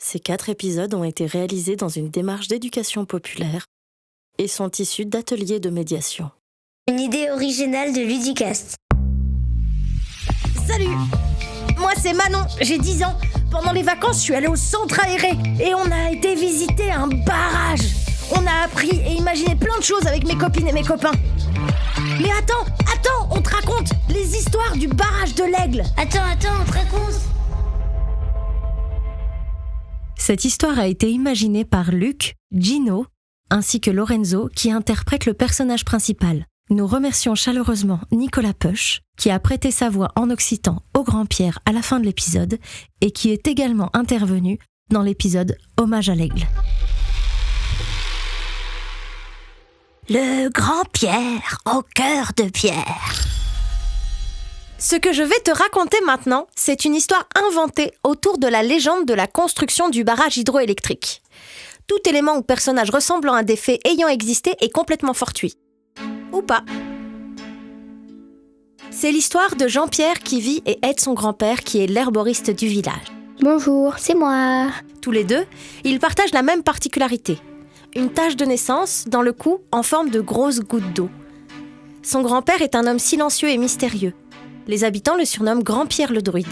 Ces 4 épisodes ont été réalisés dans une démarche d'éducation populaire et sont issus d'ateliers de médiation. Une idée originale de Ludicast. Salut! Moi c'est Manon, j'ai 10 ans. Pendant les vacances, je suis allée au centre aéré et on a été visiter un barrage. On a appris et imaginé plein de choses avec mes copines et mes copains. Mais attends, on te raconte les histoires du barrage de l'Aigle. Attends, on te raconte. Cette histoire a été imaginée par Luc, Gino, ainsi que Lorenzo, qui interprète le personnage principal. Nous remercions chaleureusement Nicolas Peuch, qui a prêté sa voix en occitan au Grand-Pierre à la fin de l'épisode et qui est également intervenu dans l'épisode Hommage à l'Aigle. Le Grand-Pierre au cœur de pierre. Ce que je vais te raconter maintenant, c'est une histoire inventée autour de la légende de la construction du barrage hydroélectrique. Tout élément ou personnage ressemblant à des faits ayant existé est complètement fortuit. Ou pas. C'est l'histoire de Jean-Pierre qui vit et aide son grand-père qui est l'herboriste du village. Bonjour, c'est moi. Tous les deux, ils partagent la même particularité. Une tache de naissance dans le cou en forme de grosses gouttes d'eau. Son grand-père est un homme silencieux et mystérieux. Les habitants le surnomment Grand-Pierre le druide.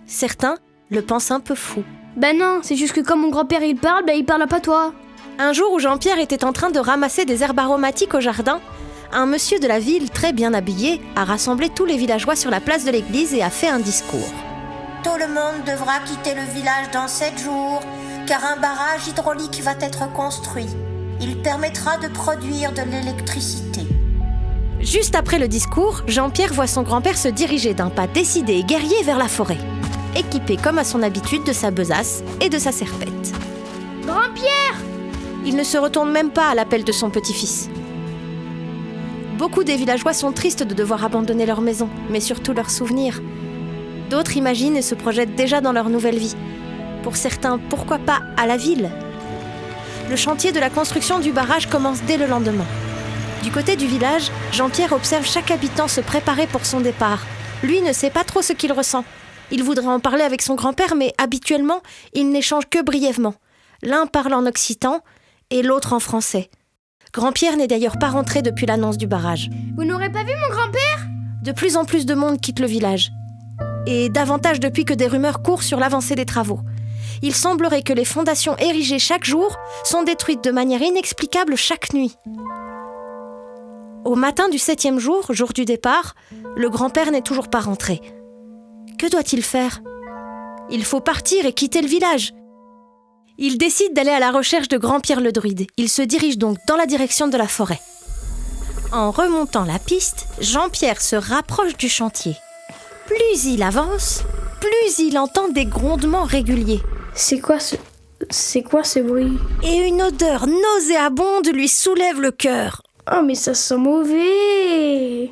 Certains le pensent un peu fou. Ben non, c'est juste que quand mon grand-père il parle pas toi. Un jour où Jean-Pierre était en train de ramasser des herbes aromatiques au jardin, un monsieur de la ville, très bien habillé, a rassemblé tous les villageois sur la place de l'église et a fait un discours. Tout le monde devra quitter le village dans 7 jours, car un barrage hydraulique va être construit. Il permettra de produire de l'électricité. Juste après le discours, Jean-Pierre voit son grand-père se diriger d'un pas décidé et guerrier vers la forêt, équipé comme à son habitude de sa besace et de sa serpette. Grand-Pierre! Il ne se retourne même pas à l'appel de son petit-fils. Beaucoup des villageois sont tristes de devoir abandonner leur maison, mais surtout leurs souvenirs. D'autres imaginent et se projettent déjà dans leur nouvelle vie. Pour certains, pourquoi pas à la ville? Le chantier de la construction du barrage commence dès le lendemain. Du côté du village, Jean-Pierre observe chaque habitant se préparer pour son départ. Lui ne sait pas trop ce qu'il ressent. Il voudrait en parler avec son grand-père, mais habituellement, ils n'échangent que brièvement. L'un parle en occitan et l'autre en français. Grand-Pierre n'est d'ailleurs pas rentré depuis l'annonce du barrage. Vous n'aurez pas vu mon grand-père? De plus en plus de monde quitte le village. Et davantage depuis que des rumeurs courent sur l'avancée des travaux. Il semblerait que les fondations érigées chaque jour sont détruites de manière inexplicable chaque nuit. Au matin du 7e jour, jour du départ, le grand-père n'est toujours pas rentré. Que doit-il faire? Il faut partir et quitter le village. Il décide d'aller à la recherche de Grand-Pierre le druide. Il se dirige donc dans la direction de la forêt. En remontant la piste, Jean-Pierre se rapproche du chantier. Plus il avance, plus il entend des grondements réguliers. C'est quoi ce bruit? Et une odeur nauséabonde lui soulève le cœur. Oh mais ça sent mauvais!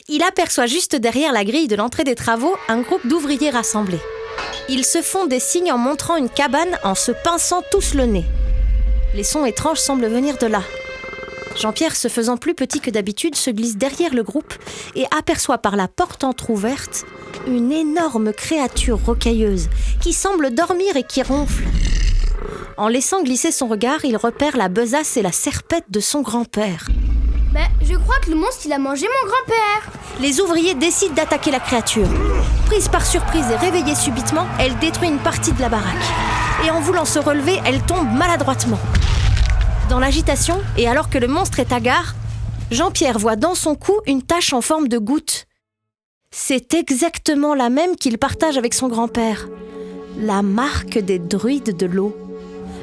Il aperçoit juste derrière la grille de l'entrée des travaux un groupe d'ouvriers rassemblés. Ils se font des signes en montrant une cabane en se pinçant tous le nez. Les sons étranges semblent venir de là. Jean-Pierre, se faisant plus petit que d'habitude, se glisse derrière le groupe et aperçoit par la porte entr'ouverte une énorme créature rocailleuse qui semble dormir et qui ronfle. En laissant glisser son regard, il repère la besace et la serpette de son grand-père. Je crois que le monstre il a mangé mon grand-père. Les ouvriers décident d'attaquer la créature. Prise par surprise et réveillée subitement, elle détruit une partie de la baraque. Et en voulant se relever, elle tombe maladroitement. Dans l'agitation, et alors que le monstre est hagard, Jean-Pierre voit dans son cou une tache en forme de goutte. C'est exactement la même qu'il partage avec son grand-père. La marque des druides de l'eau.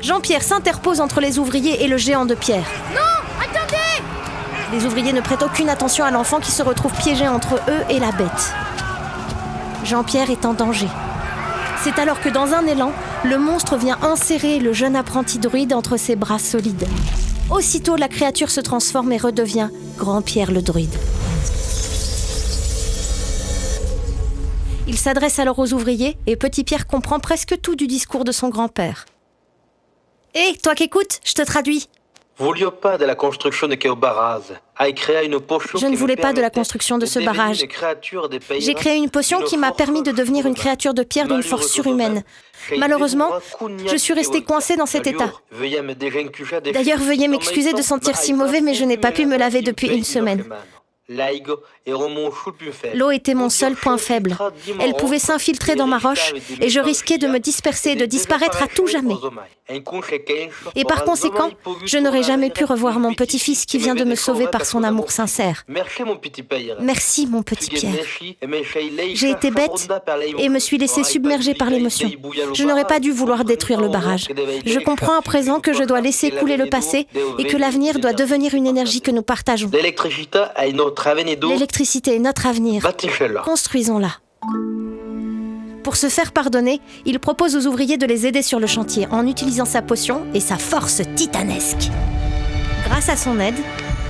Jean-Pierre s'interpose entre les ouvriers et le géant de pierre. Non, attendez! Les ouvriers ne prêtent aucune attention à l'enfant qui se retrouve piégé entre eux et la bête. Jean-Pierre est en danger. C'est alors que dans un élan, le monstre vient enserrer le jeune apprenti druide entre ses bras solides. Aussitôt, la créature se transforme et redevient Grand-Pierre le druide. Il s'adresse alors aux ouvriers et Petit Pierre comprend presque tout du discours de son grand-père. « Hé, toi qui écoutes, je te traduis. Voglio pas della costruzione che ho barrase, Je ne voulais pas de la construction de ce barrage. J'ai créé une potion qui m'a permis de devenir une créature de pierre d'une force surhumaine. Malheureusement, je suis restée coincée dans cet état. D'ailleurs, veuillez m'excuser de sentir si mauvais, mais je n'ai pas pu me laver depuis une semaine. L'eau était mon seul point faible. Elle pouvait s'infiltrer dans ma roche et je risquais de me disperser et de disparaître à tout jamais. Et par conséquent, je n'aurais jamais pu revoir mon petit-fils qui vient de me sauver par son amour sincère. Merci, mon petit Pierre. J'ai été bête et me suis laissée submerger par l'émotion. Je n'aurais pas dû vouloir détruire le barrage. Je comprends à présent que je dois laisser couler le passé et que l'avenir doit devenir une énergie que nous partageons. L'électricité est notre avenir. Construisons-la. Pour se faire pardonner, il propose aux ouvriers de les aider sur le chantier en utilisant sa potion et sa force titanesque. Grâce à son aide,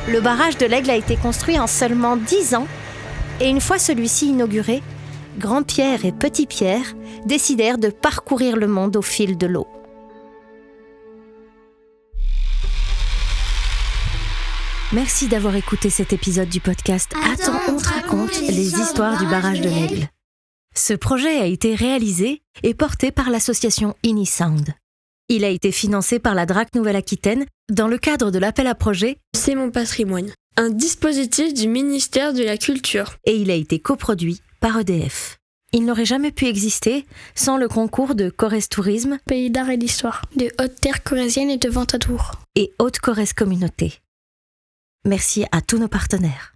le barrage de l'Aigle a été construit en seulement 10 ans et une fois celui-ci inauguré, Grand Pierre et Petit Pierre décidèrent de parcourir le monde au fil de l'eau. Merci d'avoir écouté cet épisode du podcast Attends, on te raconte les histoires du barrage de l'Aigle. Ce projet a été réalisé et porté par l'association Inisound. Il a été financé par la DRAC Nouvelle-Aquitaine dans le cadre de l'appel à projet C'est mon patrimoine, un dispositif du ministère de la Culture. Et il a été coproduit par EDF. Il n'aurait jamais pu exister sans le concours de Corrèze Tourisme, Pays d'art et d'histoire, de Haute-Terre corrézienne et de Ventatour. et Haute-Corrèze Communauté. Merci à tous nos partenaires.